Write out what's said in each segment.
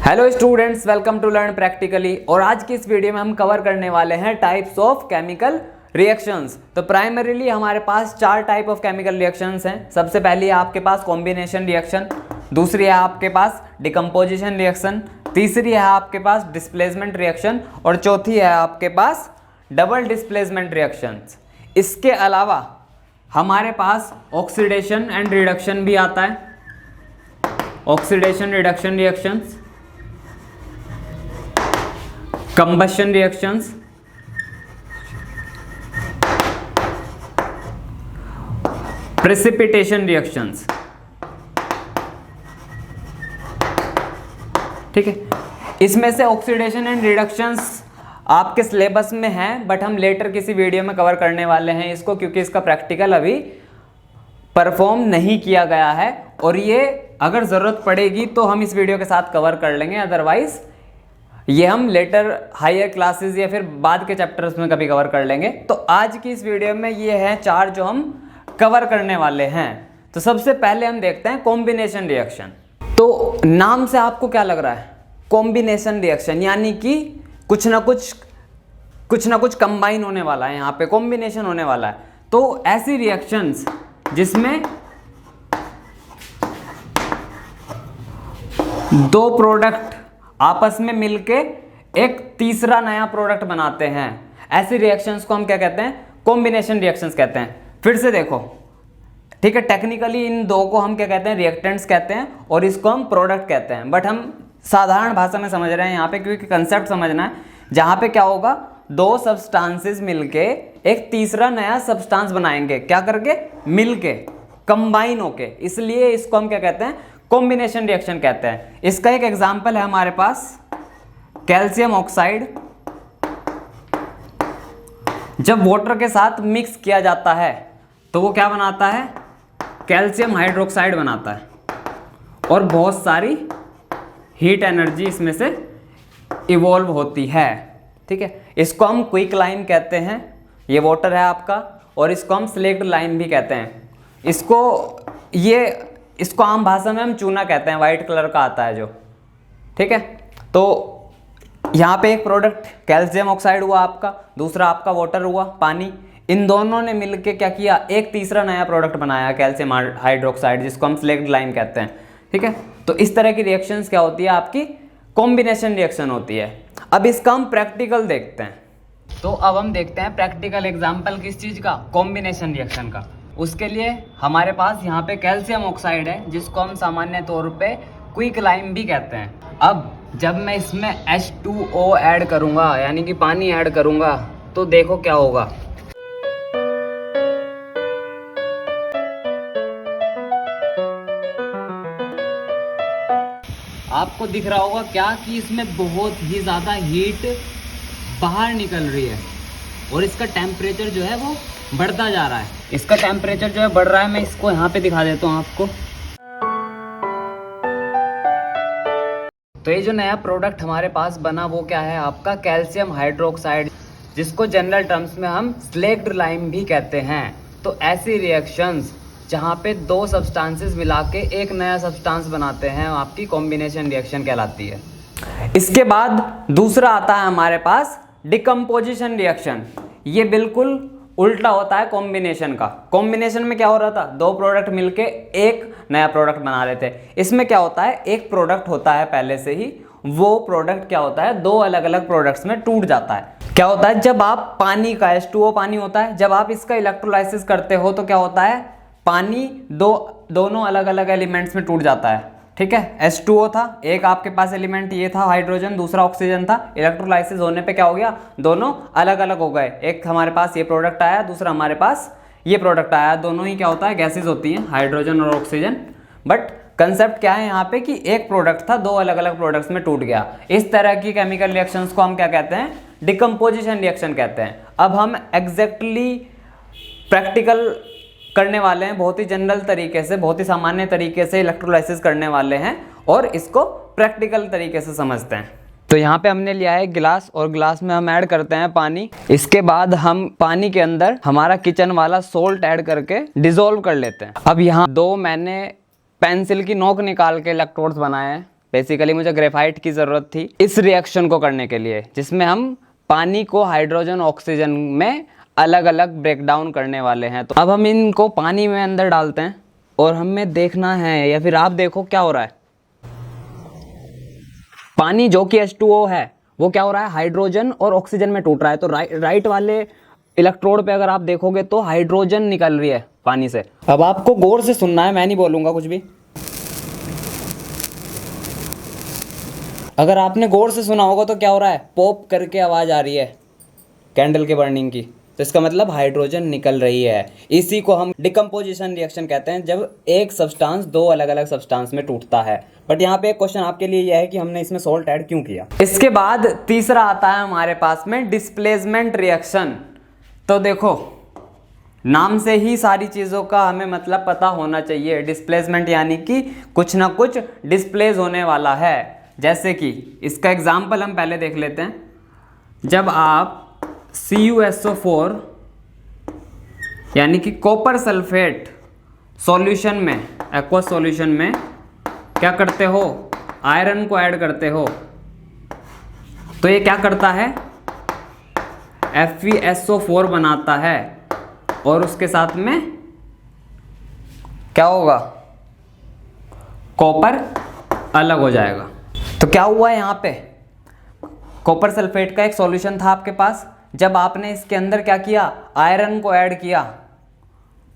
Hello students, welcome to learn practically. और आज की इस वीडियो में हम कवर करने वाले हैं टाइप्स ऑफ केमिकल रिएक्शंस। तो प्राइमरीली हमारे पास चार टाइप ऑफ केमिकल रिएक्शंस हैं। सबसे पहली है आपके पास कॉम्बिनेशन रिएक्शन, दूसरी है आपके पास डिकम्पोजिशन रिएक्शन, तीसरी है आपके पास डिस्प्लेसमेंट रिएक्शन और चौथी है आपके पास डबल डिस्प्लेसमेंट रिएक्शंस। इसके अलावा हमारे पास ऑक्सीडेशन एंड रिडक्शन भी आता है, oxidation reduction reactions, combustion reactions, precipitation reactions. ठीक है, इसमें से ऑक्सीडेशन एंड रिडक्शंस आपके सिलेबस में है, बट हम लेटर किसी वीडियो में कवर करने वाले हैं इसको, क्योंकि इसका प्रैक्टिकल अभी परफॉर्म नहीं किया गया है और ये अगर ज़रूरत पड़ेगी तो हम इस वीडियो के साथ कवर कर लेंगे, अदरवाइज ये हम लेटर हायर क्लासेस या फिर बाद के चैप्टर्स में कभी कवर कर लेंगे। तो आज की इस वीडियो में ये हैं चार जो हम कवर करने वाले हैं। तो सबसे पहले हम देखते हैं कॉम्बिनेशन रिएक्शन। तो नाम से आपको क्या लग रहा है? कॉम्बिनेशन रिएक्शन यानी कि कुछ ना कुछ कंबाइन होने वाला है, यहाँ पे कॉम्बिनेशन होने वाला है। तो ऐसी रिएक्शंस जिसमें दो प्रोडक्ट आपस में मिलके एक तीसरा नया प्रोडक्ट बनाते हैं, ऐसी रिएक्शंस को हम क्या कहते हैं? कॉम्बिनेशन रिएक्शंस कहते हैं। फिर से देखो, ठीक है, टेक्निकली इन दो को हम क्या कहते हैं? रिएक्टेंट्स कहते हैं और इसको हम प्रोडक्ट कहते हैं, बट हम साधारण भाषा में समझ रहे हैं यहाँ पे, क्योंकि कंसेप्ट समझना है। जहाँ पे क्या होगा, दो सब्सटेंसेस मिलके एक तीसरा नया सब्सटेंस बनाएंगे, क्या करके? मिलके, कंबाइन होके, इसलिए इसको हम क्या कहते हैं? कॉम्बिनेशन रिएक्शन कहते हैं। इसका एक एग्जांपल है हमारे पास कैल्शियम ऑक्साइड, जब वाटर के साथ मिक्स किया जाता है तो वो क्या बनाता है? कैल्शियम हाइड्रोक्साइड बनाता है और बहुत सारी हीट एनर्जी इसमें से इवॉल्व होती है। ठीक है, इसको हम क्विक लाइम कहते हैं, ये वाटर है आपका, और इसको हम स्लेक्ड लाइम भी कहते हैं। इसको आम भाषा में हम चूना कहते हैं, वाइट कलर का आता है जो। ठीक है, तो यहाँ पे एक प्रोडक्ट कैल्शियम ऑक्साइड हुआ आपका, दूसरा आपका वाटर हुआ, पानी। इन दोनों ने मिलके क्या किया? एक तीसरा नया प्रोडक्ट बनाया, कैल्शियम हाइड्रोक्साइड, जिसको हम स्लेक्ड लाइम कहते हैं। ठीक है, तो इस तरह की रिएक्शंस क्या होती है? आपकी कॉम्बिनेशन रिएक्शन होती है। अब इसका हम प्रैक्टिकल देखते हैं। तो अब हम देखते हैं प्रैक्टिकल एग्जाम्पल किस चीज़ का? कॉम्बिनेशन रिएक्शन का। उसके लिए हमारे पास यहाँ पे कैल्शियम ऑक्साइड है, जिसको हम सामान्य तौर पे क्विक लाइम भी कहते हैं। अब जब मैं इसमें H2O ऐड करूँगा, यानी कि पानी ऐड करूँगा, तो देखो क्या होगा। आपको दिख रहा होगा क्या कि इसमें बहुत ही ज़्यादा हीट बाहर निकल रही है और इसका टेम्परेचर जो है वो बढ़ता जा रहा है। इसका टेम्परेचर जो है बढ़ रहा है, मैं इसको यहाँ पे दिखा देता हूँ आपको। तो ये जो नया प्रोडक्ट हमारे पास बना वो क्या है? आपका कैल्शियम हाइड्रोक्साइड, जिसको जनरल टर्म्स में हम स्लेक्ड लाइम भी कहते हैं। तो ऐसी रिएक्शंस जहाँ पे दो सब्सटेंसेस मिला के एक नया सब्सटेंस बनाते हैं, आपकी कॉम्बिनेशन रिएक्शन कहलाती है। इसके बाद दूसरा आता है हमारे पास डिकम्पोजिशन रिएक्शन। ये बिल्कुल उल्टा होता है कॉम्बिनेशन का। कॉम्बिनेशन में क्या हो रहा था? दो प्रोडक्ट मिलके एक नया प्रोडक्ट बना रहे थे। इसमें क्या होता है? एक प्रोडक्ट होता है पहले से ही, वो प्रोडक्ट क्या होता है? दो अलग अलग प्रोडक्ट्स में टूट जाता है। क्या होता है? जब आप पानी का, H2O पानी होता है, जब आप इसका इलेक्ट्रोलाइसिस करते हो तो क्या होता है? पानी दोनों अलग अलग एलिमेंट्स में टूट जाता है। ठीक है, H2O था, एक आपके पास एलिमेंट ये था हाइड्रोजन, दूसरा ऑक्सीजन था। इलेक्ट्रोलाइसिस होने पे क्या हो गया? दोनों अलग अलग हो गए। एक हमारे पास ये प्रोडक्ट आया, दूसरा हमारे पास ये प्रोडक्ट आया। दोनों ही क्या होता है? गैसेज होती हैं, हाइड्रोजन और ऑक्सीजन। बट कंसेप्ट क्या है यहाँ पे कि एक प्रोडक्ट था, दो अलग अलग प्रोडक्ट्स में टूट गया। इस तरह की केमिकल रिएक्शंस को हम क्या कहते हैं? डिकम्पोजिशन रिएक्शन कहते हैं। अब हम एग्जैक्टली प्रैक्टिकल करने वाले हैं, बहुत ही जनरल तरीके से, बहुत ही सामान्य तरीके से इलेक्ट्रोलाइसिस करने वाले हैं और इसको प्रैक्टिकल तरीके से समझते हैं। तो यहाँ पे हमने लिया है गिलास और गिलास में हम ऐड करते हैं पानी। इसके बाद हम पानी के अंदर हमारा किचन वाला सोल्ट ऐड करके डिसॉल्व कर लेते हैं। अब यहाँ दो मैंने पेंसिल की नोक निकाल के इलेक्ट्रोड्स बनाए हैं, बेसिकली मुझे ग्रेफाइट की ज़रूरत थी इस रिएक्शन को करने के लिए, जिसमें हम पानी को हाइड्रोजन ऑक्सीजन में अलग अलग ब्रेक डाउन करने वाले हैं। तो अब हम इनको पानी में अंदर डालते हैं और हमें देखना है, या फिर आप देखो क्या हो रहा है। पानी जो कि H2O है वो क्या हो रहा है, हाइड्रोजन और ऑक्सीजन में टूट रहा है। तो राइट वाले इलेक्ट्रोड पे अगर आप देखोगे तो हाइड्रोजन निकल रही है पानी से। अब आपको गौर से सुनना है, मैं नहीं बोलूंगा कुछ भी। अगर आपने गौर से सुना होगा तो क्या हो रहा है, पॉप करके आवाज आ रही है कैंडल के बर्निंग की। तो इसका मतलब हाइड्रोजन निकल रही है। इसी को हम डिकम्पोजिशन रिएक्शन कहते हैं, जब एक सब्सटेंस दो अलग अलग सब्सटेंस में टूटता है। बट यहाँ पे एक क्वेश्चन आपके लिए यह है कि हमने इसमें सॉल्ट ऐड क्यों किया। इसके बाद तीसरा आता है हमारे पास में डिस्प्लेसमेंट रिएक्शन। तो देखो नाम से ही सारी चीज़ों का हमें मतलब पता होना चाहिए। डिस्प्लेसमेंट यानी कि कुछ ना कुछ डिस्प्लेस होने वाला है। जैसे कि इसका एग्जाम्पल हम पहले देख लेते हैं। जब आप CuSO4 यानी कि कॉपर सल्फेट सॉल्यूशन में, एक्वस सॉल्यूशन में क्या करते हो, आयरन को ऐड करते हो, तो ये क्या करता है, FeSO4 बनाता है और उसके साथ में क्या होगा, कॉपर अलग हो जाएगा। तो क्या हुआ यहाँ पे, कॉपर सल्फेट का एक सॉल्यूशन था आपके पास, जब आपने इसके अंदर क्या किया, आयरन को ऐड किया,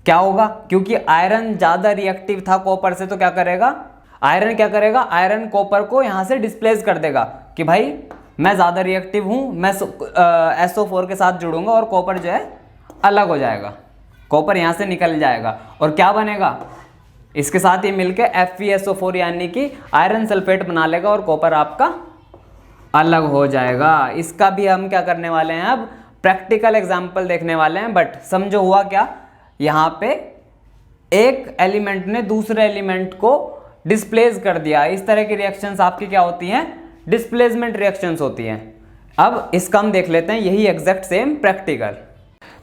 क्या होगा, क्योंकि आयरन ज़्यादा रिएक्टिव था कॉपर से, तो क्या करेगा, आयरन क्या करेगा, आयरन कॉपर को यहाँ से डिस्प्लेस कर देगा कि भाई मैं ज़्यादा रिएक्टिव हूँ, मैं SO4 के साथ जुड़ूंगा और कॉपर जो है अलग हो जाएगा, कॉपर यहाँ से निकल जाएगा और क्या बनेगा, इसके साथ ये मिलके FeSO4 यानी कि आयरन सल्फेट बना लेगा और कॉपर आपका अलग हो जाएगा। इसका भी हम क्या करने वाले हैं, अब प्रैक्टिकल एग्जाम्पल देखने वाले हैं। बट समझो हुआ क्या, यहाँ पे एक एलिमेंट ने दूसरे एलिमेंट को डिस्प्लेस कर दिया। इस तरह की रिएक्शंस आपकी क्या होती हैं, डिस्प्लेसमेंट रिएक्शंस होती हैं। अब इसका हम देख लेते हैं, यही एग्जैक्ट सेम प्रैक्टिकल।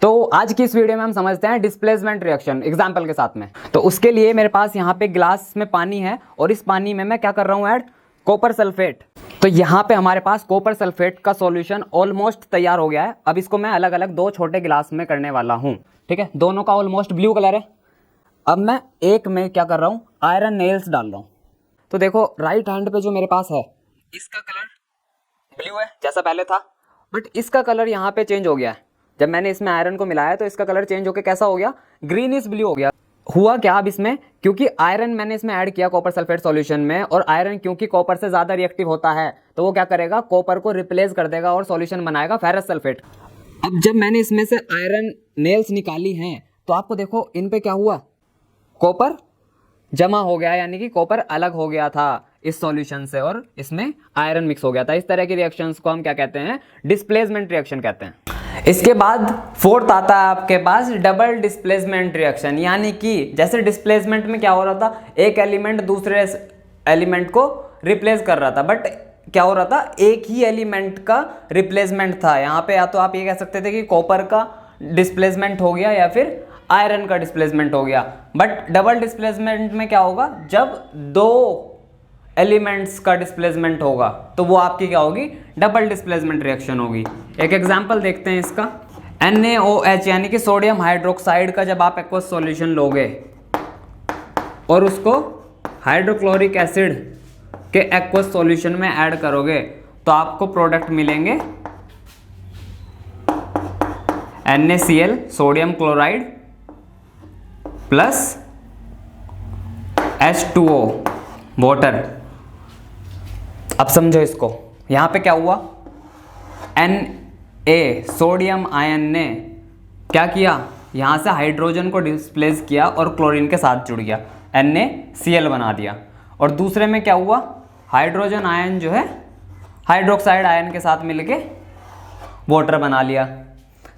तो आज की इस वीडियो में हम समझते हैं डिस्प्लेसमेंट रिएक्शन एग्जाम्पल के साथ में। तो उसके लिए मेरे पास यहाँ पे ग्लास में पानी है और इस पानी में मैं क्या कर रहा हूँ, ऐड कॉपर सल्फेट। तो यहाँ पे हमारे पास कॉपर सल्फेट का सॉल्यूशन ऑलमोस्ट तैयार हो गया है। अब इसको मैं अलग अलग दो छोटे गिलास में करने वाला हूँ, ठीक है। दोनों का ऑलमोस्ट ब्लू कलर है। अब मैं एक में क्या कर रहा हूँ, आयरन नेल्स डाल रहा हूँ। तो देखो राइट हैंड पे जो मेरे पास है, इसका कलर ब्लू है जैसा पहले था, बट इसका कलर यहाँ पे चेंज हो गया है। जब मैंने इसमें आयरन को मिलाया तो इसका कलर चेंज होकर कैसा हो गया, ग्रीनिश ब्लू हो गया। हुआ क्या अब इसमें, क्योंकि आयरन मैंने इसमें ऐड किया कॉपर सल्फेट सॉल्यूशन में, और आयरन क्योंकि कॉपर से ज़्यादा रिएक्टिव होता है तो वो क्या करेगा, कॉपर को रिप्लेस कर देगा और सॉल्यूशन बनाएगा फेरस सल्फेट। अब जब मैंने इसमें से आयरन नेल्स निकाली हैं तो आपको देखो इन पे क्या हुआ, कॉपर जमा हो गया, यानी कि कॉपर अलग हो गया था इस सॉल्यूशन से और इसमें आयरन मिक्स हो गया था। इस तरह की रिएक्शंस को हम क्या कहते हैं, डिस्प्लेसमेंट रिएक्शन कहते हैं। इसके बाद फोर्थ आता है आपके पास डबल डिस्प्लेसमेंट रिएक्शन, यानी कि जैसे डिस्प्लेसमेंट में क्या हो रहा था, एक एलिमेंट दूसरे एलिमेंट को रिप्लेस कर रहा था, बट क्या हो रहा था, एक ही एलिमेंट का रिप्लेसमेंट था। यहाँ पे या तो आप ये कह सकते थे कि कॉपर का डिस्प्लेसमेंट हो गया या फिर आयरन का डिस्प्लेसमेंट हो गया। बट डबल डिस्प्लेसमेंट में क्या होगा, जब दो एलिमेंट्स का डिस्प्लेसमेंट होगा तो वो आपकी क्या होगी, डबल डिस्प्लेसमेंट रिएक्शन होगी। एक एग्जांपल देखते हैं इसका, NaOH यानी कि सोडियम हाइड्रोक्साइड का जब आप एक्वस सॉल्यूशन लोगे और उसको हाइड्रोक्लोरिक एसिड के एक्वस सॉल्यूशन में ऐड करोगे तो आपको प्रोडक्ट मिलेंगे NaCl sodium chloride plus H2O water. अब समझो इसको, यहाँ पे क्या हुआ, Na सोडियम आयन ने क्या किया, यहाँ से हाइड्रोजन को डिस्प्लेस किया और क्लोरीन के साथ जुड़ गया, NaCl बना दिया। और दूसरे में क्या हुआ, हाइड्रोजन आयन जो है हाइड्रोक्साइड आयन के साथ मिलके वाटर बना लिया।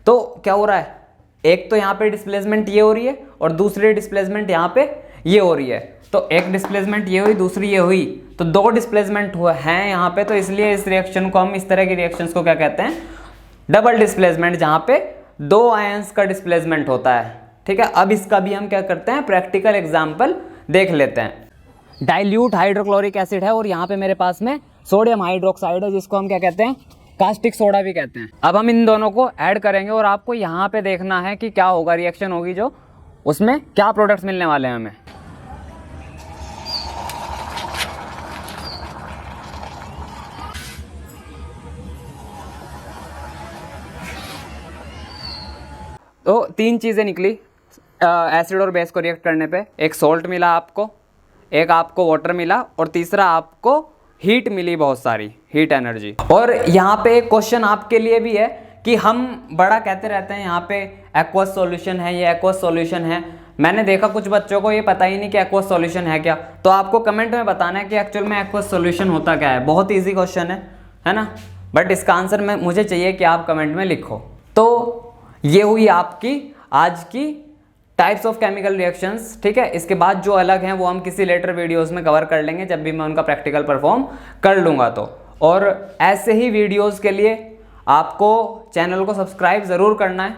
तो क्या हो रहा है, एक तो यहाँ पे डिस्प्लेसमेंट ये हो रही है और दूसरी डिस्प्लेसमेंट यहाँ पे ये हो रही है। तो एक डिस्प्लेसमेंट ये हुई, दूसरी ये हुई, तो दो डिस्प्लेसमेंट हुए हैं यहाँ पे। तो इसलिए इस रिएक्शन को हम, इस तरह की रिएक्शंस को क्या कहते हैं, डबल डिस्प्लेसमेंट, जहाँ पे दो आयंस का डिस्प्लेसमेंट होता है, ठीक है। अब इसका भी हम क्या करते हैं, प्रैक्टिकल एग्जाम्पल देख लेते हैं। डाइल्यूट हाइड्रोक्लोरिक एसिड है और यहाँ पे मेरे पास में सोडियम हाइड्रोक्साइड है, जिसको हम क्या कहते हैं, कास्टिक सोडा भी कहते हैं। अब हम इन दोनों को ऐड करेंगे और आपको यहाँ पे देखना है कि क्या होगा, रिएक्शन होगी जो उसमें क्या प्रोडक्ट्स मिलने वाले हैं हमें। तो 3 चीज़ें निकली एसिड और बेस को रिएक्ट करने पे। एक सॉल्ट मिला आपको, एक आपको वाटर मिला और तीसरा आपको हीट मिली, बहुत सारी हीट एनर्जी। और यहाँ पे एक क्वेश्चन आपके लिए भी है कि हम बड़ा कहते रहते हैं यहाँ पे एक्वस सॉल्यूशन है, ये एक्वस सॉल्यूशन है। मैंने देखा कुछ बच्चों को ये पता ही नहीं कि एक्वस सॉल्यूशन है क्या। तो आपको कमेंट में बताना है कि एक्चुअल में एक्वस सॉल्यूशन होता क्या है। बहुत ईजी क्वेश्चन है ना, बट इसका आंसर मैं मुझे चाहिए कि आप कमेंट में लिखो। तो ये हुई आपकी आज की टाइप्स ऑफ केमिकल रिएक्शंस, ठीक है। इसके बाद जो अलग हैं वो हम किसी लेटर वीडियोस में कवर कर लेंगे जब भी मैं उनका प्रैक्टिकल परफॉर्म कर लूँगा तो। और ऐसे ही वीडियोस के लिए आपको चैनल को सब्सक्राइब ज़रूर करना है।